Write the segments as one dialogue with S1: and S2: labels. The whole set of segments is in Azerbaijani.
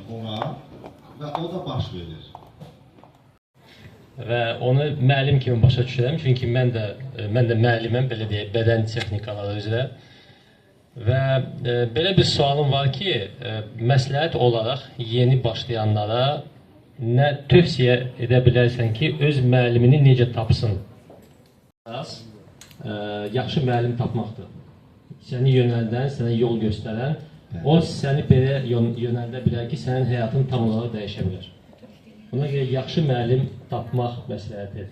S1: olar və o da baş verir.
S2: Və onu müəllim kimi başa düşürəm, çünki mən də müəlliməm, belə deyək, bədən texnikaları üzrə. Və belə bir sualım var ki, məsləhət olaraq yeni başlayanlara nə tövsiyə edə bilərsən ki, öz müəllimini necə tapsın? Yaxşı müəllim tapmaqdır. Səni yönəldən, sənə yol göstərən, o səni belə yönəldə bilər ki, sənin həyatın tam olaraq dəyişə bilər. Buna görə yaxşı müəllim tapmaq məsləhəti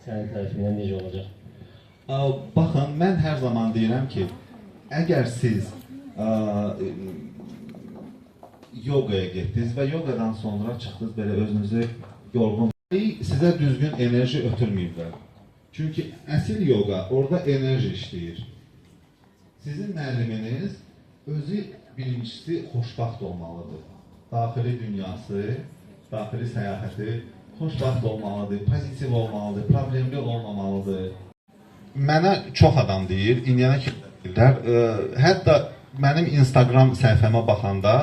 S2: sənin tərəfindən necə olacaq?
S1: Baxın, mən hər zaman deyirəm ki, əgər siz yoqaya getdiniz və yoqadan sonra çıxdınız belə özünüzü yorğun, sizə düzgün enerji ötürməyiblər. Çünki əsl yoqa orada enerji işləyir. Sizin müəlliminiz özü birincisi xoşbaxt olmalıdır. Daxili dünyası, daxili səyahəti xoşbaxt olmalıdır, pozitiv olmalıdır, problemli olmamalıdır. Mənə çox adam deyir, indiyənə ki deyirlər, hətta mənim Instagram səhifəmə baxanda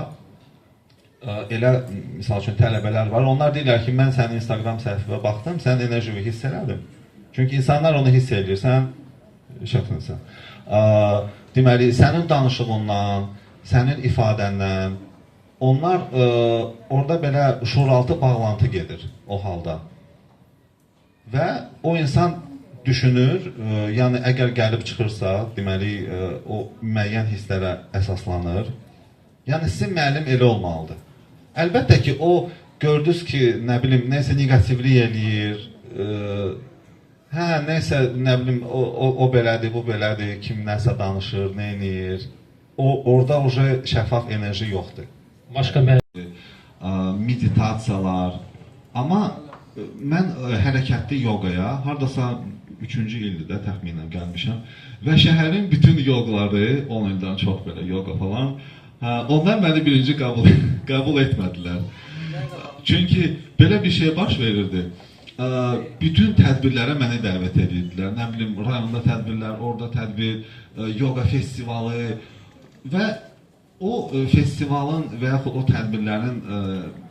S1: elə, misal üçün, tələbələr var. Onlar deyirlər ki, mən sənin Instagram səhifəyə baxdım, sən enerjini hiss elədim. Çünki insanlar onu hiss edir, sən şəxsinsən. Deməli, sənin danışığından, sənin ifadəndən, onlar orada belə şuuraltı bağlantı gedir o halda. Və o insan düşünür, yəni əgər gəlib çıxırsa, deməli, o müəyyən hisslərə əsaslanır. Yəni, sizin müəllim elə olmalıdır. Əlbəttə ki, o gördünüz ki, nə bilim, neysə negativlik eləyir, neysə, nə bilim, o belədir, bu belədir, kim nəsə danışır, nə eləyir. Orada şəffaf enerji yoxdur.
S2: Başqa
S1: meditasiyalar. Amma mən hərəkətli yoqaya, haradasa 3-cü ildir də təxminən gəlmişəm və şəhərin bütün yoqları, 10 ildən çox belə yoqa falan, onlar məni birinci qəbul etmədilər. Çünki belə bir şey baş verirdi. Bütün tədbirlərə məni dəvət edirdilər. Nə bilim, rayonda tədbirlər, orada tədbir, yoga festivalı və o festivalın və yaxud o tədbirlərin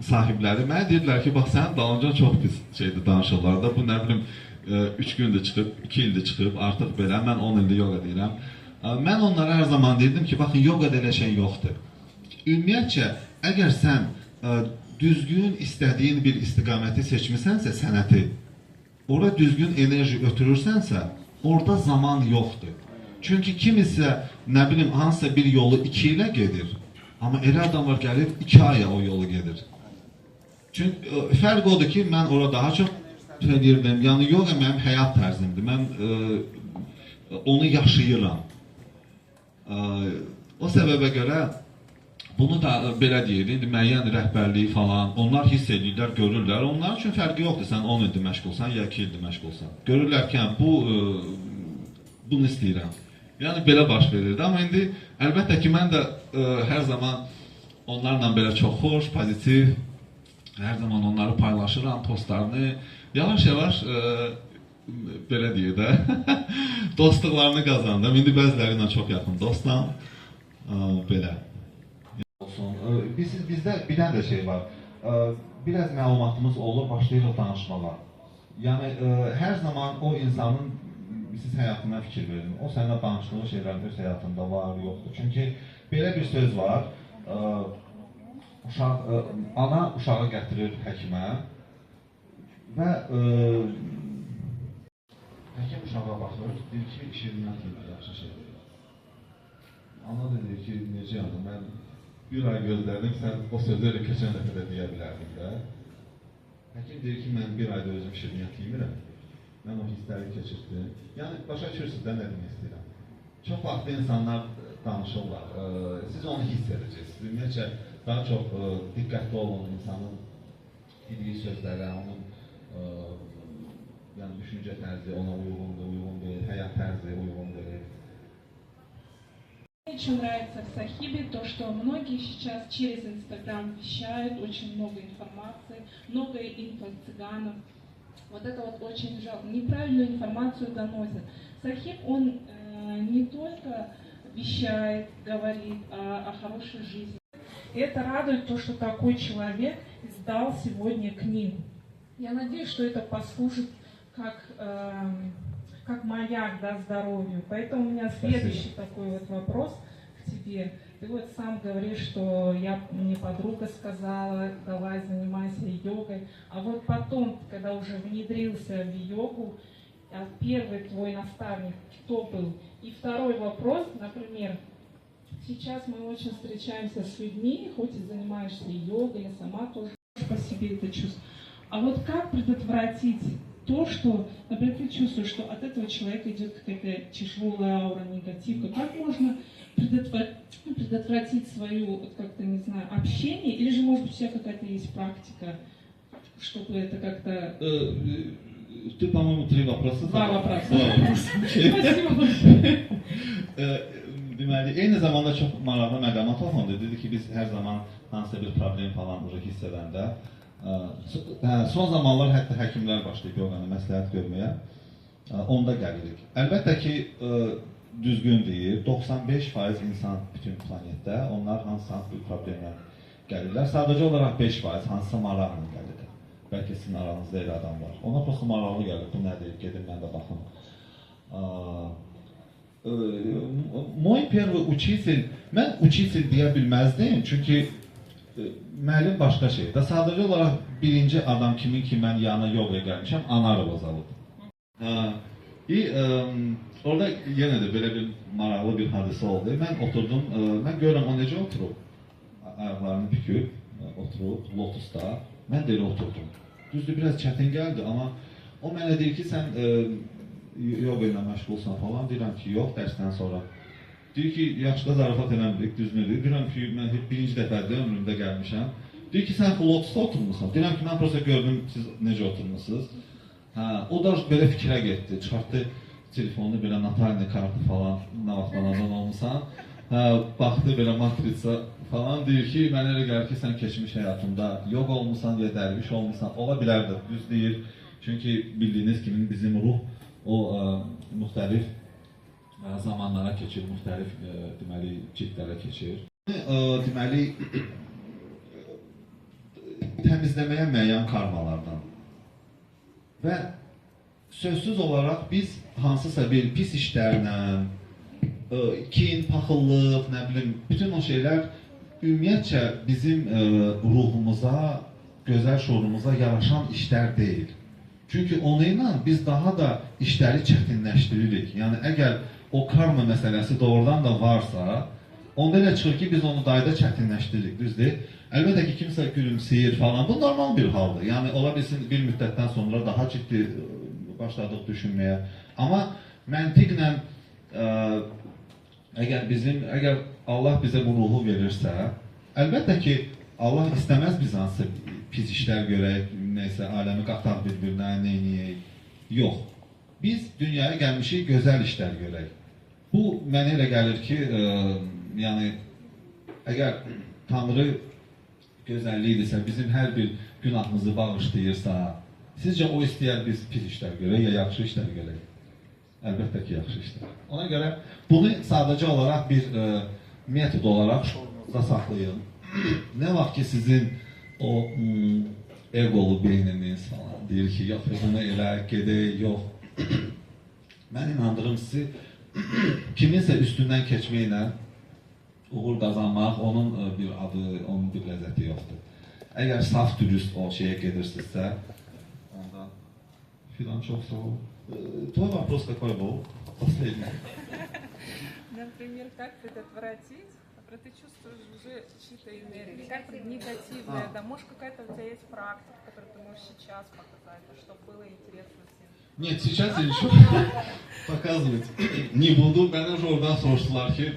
S1: sahibləri mənə deyirlər ki, bax, sənin dalınca çox pis şeydir, danışırlar da, bu nə bilim, 3 gündür çıxıb, 2 ildir çıxıb, artıq belə, mən 10 ildir yoga deyirəm. Mən onlara hər zaman deyirdim ki, baxın, yoqada elə şey yoxdur. Ümumiyyətcə, əgər sən düzgün istədiyin bir istiqaməti seçmisənsə, sənəti, orada düzgün enerji ötürürsənsə, orada zaman yoxdur. Çünki kimisə, nə bilim, hansısa bir yolu 2 ilə gedir, amma elə adam var gəlir, 2 aya o yolu gedir. Çünki fərq odur ki, mən orada daha çox edirdim, yəni yoga mənim həyat tərzimdir, mən onu yaşayıram. O səbəbə görə bunu da belə deyir, indi müəyyən rəhbərliyi falan, onlar hiss edirlər, görürlər, onlar üçün fərqi yoxdur, sən 10 ildir məşğulsan, ya 2 ildir məşğulsan. Görürlər ki, bunu istəyirəm. Yəni, belə baş verirdi, amma indi əlbəttə ki, mən də hər zaman onlarla belə çox xoş, pozitiv, hər zaman onları paylaşıram, postlarını, yavaş-yavaş, belə deyir də, dostluqlarını qazandım. İndi bəziləri ilə çox yaxın dostam, belə. Bizdə bir dənə də şey var, biraz məlumatımız olur, başlayırıq danışmalar. Yəni, hər zaman o insanın siz həyatına fikir verin, o sənə danışdığı şeylər öz həyatında var, yoxdur. Çünki belə bir söz var, ana uşağı gətirir həkimə və həkim uşağa baxır, deyir ki, şirinat yedi, yaxşı şeydir. Ana da deyir ki, necə yanım, mən bir ay gözlədim, sən o sözü elə keçən dəfə də deyə bilərdim də. Həkim deyir ki, mən bir ayda özüm şirinat yemirəm, mən o hissləri keçirdim. Yəni, başa düşürsünüz də nə demək istəyirəm. Çox vaxtda insanlar danışırlar, siz onu hiss edəcəksiniz. Ümumiyyətcə, daha çox diqqətli olun insanın dediyi sözlərə, onun düşüncə tərzi ona uyğundur, uyğun deyil, həyat tərzi uyğun deyil.
S3: Мне очень нравится в Сахибе то, что многие сейчас через Инстаграм вещают очень много информации, много инфо-цыганов. Вот это вот очень жалко. Неправильную информацию доносят. Сахиб, он не только вещает, говорит о хорошей жизни. И это радует то, что такой человек издал сегодня книгу. Я надеюсь, что это послужит как маяк, да, здоровью. Поэтому у меня следующий такой вот вопрос к тебе. Ты вот сам говоришь, что мне подруга сказала, давай занимайся йогой. А вот потом, когда уже внедрился в йогу, первый твой наставник кто был? И второй вопрос, например, сейчас мы очень встречаемся с людьми, хоть и занимаешься йогой, я сама тоже по себе это чувствую. А вот как предотвратить то, что, например, ты чувствуешь, что от этого человека идет какая-то тяжелая аура, негативка, как можно предотвратить свою, вот как-то, не знаю, общение, или же, может быть, у тебя какая-то есть практика, чтобы это как-то...
S1: Ты, по-моему, три вопроса.
S3: Два вопроса.
S1: Спасибо
S3: большое.
S1: Deməli, eyni zamanda çox maraqlı məqama toxundu. Dedi ki, biz hər zaman hansısa bir problem falan hiss edəndə, son zamanlar hətta həkimlər başlayıb yoğanı məsləhət görməyə, onda gəlirik. Əlbəttə ki, düzgün deyir, 95% insan bütün planetdə, onlar hansısa bir problemlə gəlirlər. Sadəcə olaraq 5% hansısa maraqla gəlirlər. Bəlkə sizin aranızda elə adam var. Ona prosto maraqlı gəlir, bu nədir, gedin mən də baxım. Mой первый учитель, mən учитель deyə bilməzdim, çünki müəllim başqa şeydir. Sadəcə olaraq birinci adam kimin ki mən yanına yoga gəlmişəm, Anar Bazalıdır. Orada yenə də belə bir maraqlı bir hadisə oldu. Mən oturdum, mən görürəm o necə oturub, ayaqlarını büküb, oturub, lotusda. Mən də elə oturdum. Düzdür, biraz çətin gəldi, amma o mənə deyir ki, sən yoga ilə məşğulsan falan. Deyirəm ki, yox, dərsdən sonra. Deyir ki, yaxşıda zarafat eləmirik, düzünüdür. Deyirəm ki, mən birinci dəfədə ömrümdə gəlmişəm. Deyir ki, sən lotusda oturmuşsan. Deyirəm ki, mən prosta gördüm, siz necə oturmuşsunuz. O da belə fikrə getdi, çıxartdı telefonunu, belə natalni kartı falan, nə vaxt anadan olmuşsan. Baxdı belə matrica falan, deyir ki, mənə elə gəlir ki, sən keçmiş həyatında yoga olmuşsan, ya dərviş olmuşsan, ola bilərdir, düz deyir. Çünki bildiyiniz kimi bizim ruh o müxtəlif zamanlara keçir, müxtəlif deməli cildlərə keçir. Deməli təmizləməyə müəyyən karmalardan və sözsüz olaraq biz hansısa bir pis işlərlə, kin, paxıllıq, nə bilim, bütün o şeylər ümumiyyətcə bizim ruhumuza, gözəl şuurumuza yaraşan işlər deyil. Çünki onunla biz daha da işləri çətinləşdiririk. Yəni əgər o karma məsələsi doğrudan da varsa, onda elə çıxır ki, biz onu dayda çətinləşdiririk, düzdür? Əlbəttə ki, kimsə gülümsəyir falan, bu normal bir haldır. Yəni ola bilsin bir müddətdən sonra daha ciddi başladıq düşünməyə. Amma məntiqlə əgər Allah bizə bu ruhu verirsə, əlbəttə ki, Allah istəməz biz hansı pis işlər görək, neysə, aləmi qataq bir-birinə, neyniyək. Yox. Biz dünyaya gəlmişik gözəl işlər görək. Bu, mənə elə gəlir ki, yəni, əgər Tanrı gözəlliyidirsə, bizim hər bir günahımızı bağışlayırsa, sizcə o istəyər biz pis işlər görək, ya yaxşı işlər görək? Əlbəttə ki, yaxşı işlər. Ona görə bunu sadəcə olaraq bir metod olaraq şuurunuzda saxlayın. Nə vaxt ki, sizin o egolu beyniniz falan deyir ki, yox, bunu elə, gedək, yox. Mən inandırım sizi, kiminsə üstündən keçməklə uğur qazanmaq, onun bir adı, onun bir ləzzəti yoxdur. Əgər saf, dürüst o şeyə gedirsinizsə, onda filan çox sağ ol. Твой вопрос какой был? Последний.
S4: Например, как предотвратить, когда ты чувствуешь уже чьи-то энергии, как негативная, да, может какая-то у тебя есть практика, которую ты можешь сейчас показать, чтобы было интересно всем?
S1: Нет, сейчас я ничего показывать не буду. Benden уже oradan soruştular ki,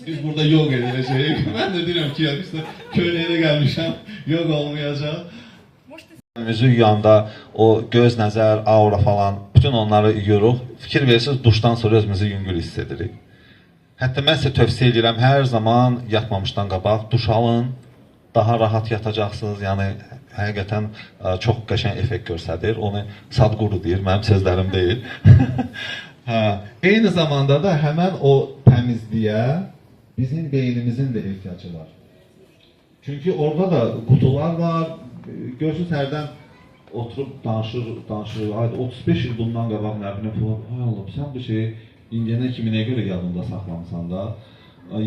S1: biz burada yoga edileceğiz. Ben de diyorum ki, ya biz de köylere gelmişim, yoga olmayacak. Gözü yuyanda o göz nəzər, aura falan, bütün onları yuyuruq. Fikir verirsiniz, duşdan sonra özümüzü yüngül hiss edirik. Hətta mən sizə tövsiyə edirəm, hər zaman yatmamışdan qabaq duş alın, daha rahat yatacaqsınız. Yəni həqiqətən çox qəşəng effekt göstərir. Onu Sadguru deyir, mənim sözlərim deyil. Eyni zamanda da həmən o təmizliyə bizim beynimizin də ehtiyacı var. Çünki orada da qutular var. Görürsünüz hərdən oturub danışır. Ayda 35 il bundan qabaq nə bilim falan. Hay Allah, sən bu şeyi indiyənə kimi nə görə yadında saxlamısan da?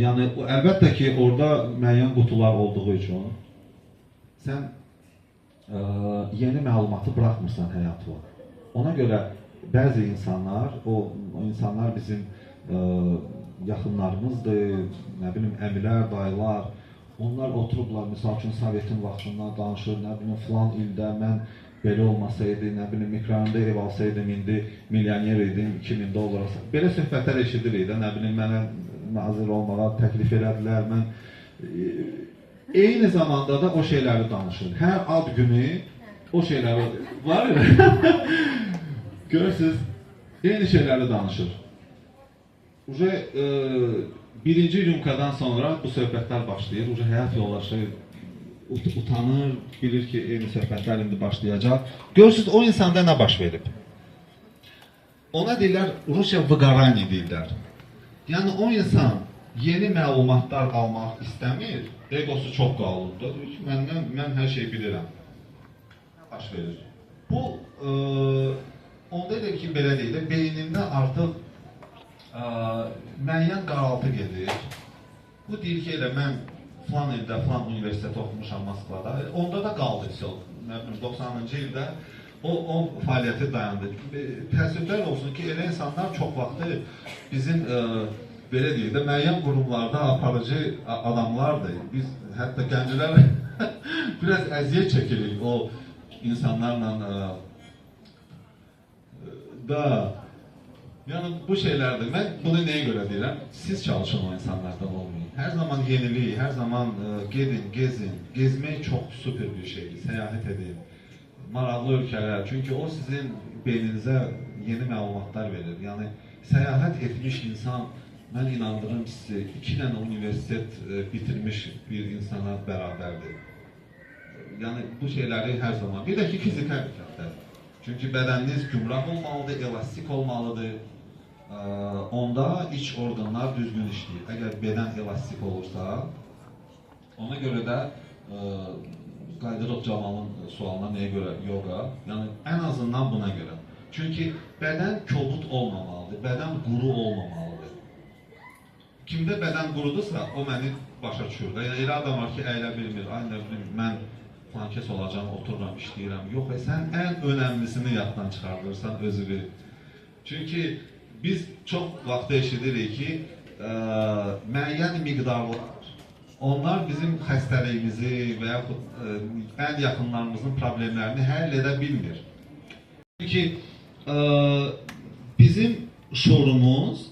S1: Yəni əlbəttə ki, orada müəyyən qutular olduğu üçün sən yeni məlumatı buraxmırsan həyatına. Ona görə bəzi insanlar, o insanlar bizim yaxınlarımızdır, nə bilim əmilər, dayılar, onlar oturublar, misal üçün Sovetin vaxtından danışır, nə bilim filan ildə mən belə olmasaydı, nə bilim mikroranda ev alsaydım, indi milyoner idim, $2000. Belə söhbətlər eşidirik də, nə bilim mənə nazir olmağa təklif elədilər, mən eyni zamanda da o şeyləri danışır. Hər ad günü o şeyləri var ya, görürsünüz, eyni şeyləri danışır. Birinci yumkadan sonra bu söhbətlər başlayır. Həyat yoldaşı utanır, bilir ki, eyni söhbətlər indi başlayacaq. Görürsünüz, o insanda nə baş verib? Ona deyirlər, Rusya vıqarani deyirlər. Yəni, o insan yeni məlumatlar almaq istəmir, egosu çox qalındır. Mən hər şeyi bilirəm. Baş verir. Bu, onda elə ki, belə deyil, beynində artıq müəyyən qaraltı gedir. Bu deyir ki, elə mən filan ildə, filan universitetə oxumuşam Moskvada. Onda da qaldı, 90-cı ildə o fəaliyyəti dayandı. Təəssüflər olsun ki, elə insanlar çox vaxtı bizim, belə deyil də, müəyyən qurumlarda aparıcı adamlardır. Biz hətta gənclər biraz əziyyət çəkirik o insanlarla da. Yəni bu şeylərdir. Mən bunu nəyə görə deyirəm? Siz çalışın o insanlardan olmayın. Hər zaman yenilik, hər zaman gedin, gezin. Gezmək çox süper bir şeydir. Səyahət edin. Maraqlı ölkələr. Çünki o sizin beyninizə yeni məlumatlar verir. Yəni səyahət etmiş insan, mən inandırım sizi, 2 dənə universitet bitirmiş bir insana bərabərdir. Yəni bu şeyləri hər zaman. Bir də ki, fizikal hərəkətlər. Çünki bədəniniz gümrah olmalıdır, elastik olmalıdır. Onda iç orqanlar düzgün işləyir. Əgər bədən elastik olursa, ona görə də Qaydırov Camalın sualına nəyə görə yoga? Yəni ən azından buna görə. Çünki bədən kobud olmamalıdır, bədən quru olmamalıdır. Kimdə bədən qurudursa, o məni başa düşür. Yəni elə adam var ki, əylə bilmir, ay nə bilim, mən fankes olacağım, otururam, işləyirəm. Yox, sən ən önəmlisini yaddan çıxardırsan, özünü. Çünki biz çox vaxt eşidirik ki, müəyyən miqdarlar, onlar bizim xəstəliyimizi və yaxud ən yaxınlarımızın problemlərini həll edə bilmir. Çünki bizim şuurumuz,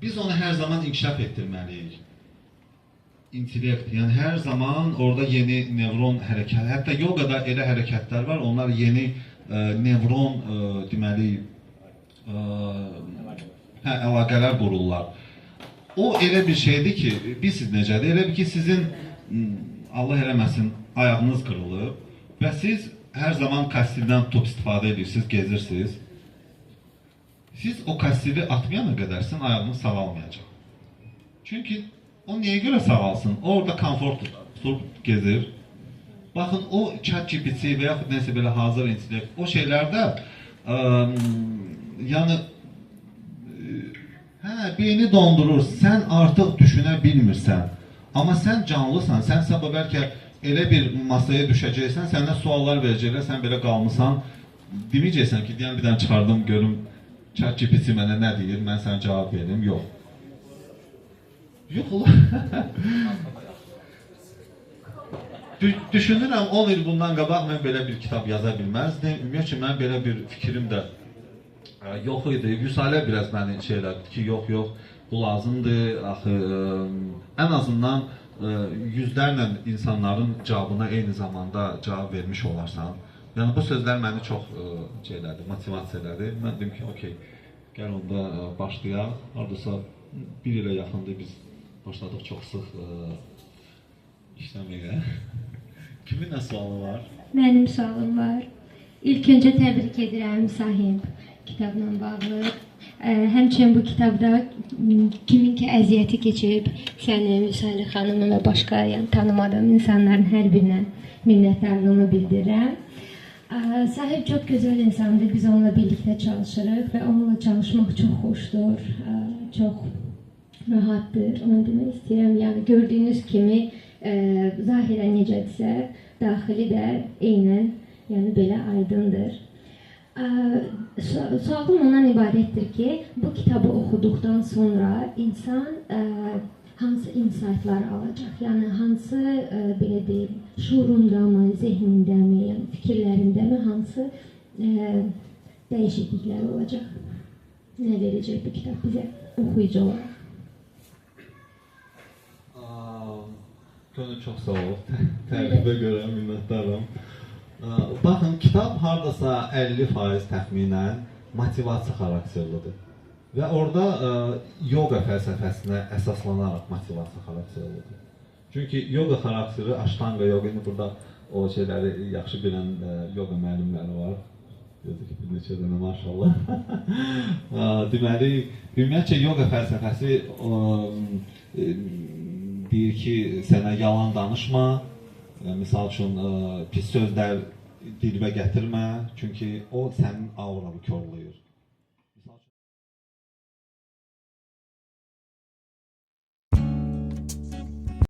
S1: biz onu hər zaman inkişaf etdirməliyik. İntellekt, yəni hər zaman orada yeni nevron hərəkət, hətta yogada elə hərəkətlər var, onlar yeni nevron deməli əlaqələr qururlar. O elə bir şeydir ki, bilirsiniz necədir? Elə bir ki, sizin Allah eləməsin ayağınız qırılıb və siz hər zaman kastildən tutub istifadə edirsiniz, gezirsiniz. Siz o kastili atmayana qədər sizin ayağınız sağalmayacaq. Çünki o nəyə görə sağalsın? O orada konfort tutub gezir. Baxın, o ChatGPT və yaxud nəsə belə hazır intellekt, o şeylərdə yəni beyni dondurur, sən artıq düşünə bilmirsən. Amma sən canlısan, sən sabah bəlkə elə bir masaya düşəcəksən, səndən suallar verəcəklər, sən belə qalmısan, deməyəcəksən ki, deyən bir dənə çıxardım, görüm, ChatGPT mənə nə deyir, mən sənə cavab verim, yox. Yox, olar. Düşünürəm, 10 il bundan qabaq mən belə bir kitab yaza bilməzdim. Ümumiyyətlə, mən belə bir fikrim də yox idi. Vüsalə biraz məni şey elədi ki, yox, bu lazımdır. Axı, ən azından yüzlərlə insanların cavabına eyni zamanda cavab vermiş olarsan. Yəni, bu sözlər məni çox şey elədi, motivasiya elədi. Mən dedim ki, okey, gəl onda başlayaq. Hardasa bir ilə yaxındır biz başladıq çox sıx işləməyə. Kimin nə sualı var?
S5: Mənim sualım var. İlk öncə təbrik edirəm sahib kitabla bağlı Həmçinin bu kitabda kimin ki əziyyəti keçib, səni, Müsəlli xanımı və başqa yəni, tanımadığım insanların hər birinə minnətdarlığımı bildirirəm. Sahib çox gözəl insandır, biz onunla birlikdə çalışırıq və onunla çalışmaq çox xoşdur, çox rahatdır, onu demək istəyirəm. Yəni gördüyünüz kimi zahirən necədirsə, daxili də eynən yəni belə aydındır. Sualım ondan ibarətdir ki, bu kitabı oxuduqdan sonra insan hansı insightlar alacaq? Yəni hansı belə deyim, şuurundamı, zehnindəmi, yəni fikirlərindəmi hansı dəyişikliklər olacaq? Nə verəcək bu kitab bizə oxuyucu olaraq?
S1: Gönül çox sağ ol. Tərifə görə minnətdaram. Baxın, kitab hardasa 50% təxminən motivasiya xarakterlidir. Və orada yoga fəlsəfəsinə əsaslanaraq motivasiya xarakterlidir. Çünki yoga xarakteri, Ashtanga yoga, indi burada o şeyləri yaxşı bilən yoga müəllimləri var. Gözü ki, bir neçə dənə maşallah. Deməli, ümumiyyətcə yoga fəlsəfəsi deyir ki, sənə yalan danışma, misal üçün pis sözlər dilimə gətirmə, çünki o sənin auranı korlayır.